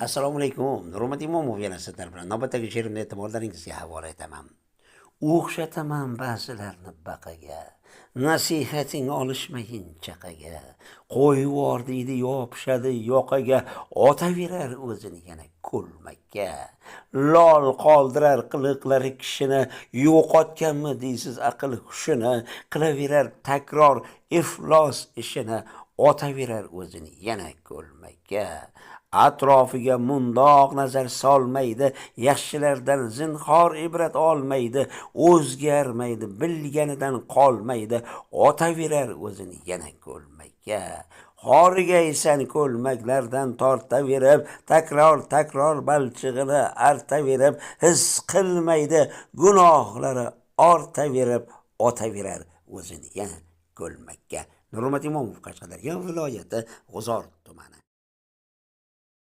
Assalomu alaykum. Nurmat Imomov yana sizlar bilan navbatdagi she'rimni e'tiborlaringizga havola etaman. O'xshataman ba'zilarni baqaga, nasihating olishmayin chaqaga. Qo'yvor deydi, yopishadi yoqaga, otaverar o'zini yana ko'lmakka. Lol qoldirar qiliqlari kishini, yo'qotganmi deysiz aql hushini, qilaverar takror iflos ishini, otaverar o'zini yana ko'lmakka. Atrofiga mundoq nazar solmaydi, yaxshilardan zinhor ibrat olmaydi, o'zgarmaydi, bilganidan qolmaydi, otaverar o'zini yana ko'lmakka. Horigaysan ko'lmaklardan tortaverib, takror balchig'ini artaverib, his qilmaydi gunohlari ortaverib, otaverar o'zini yana ko'lmakka. Nurmat Imomov, Qashqadaryo viloyati G'uzor tumani.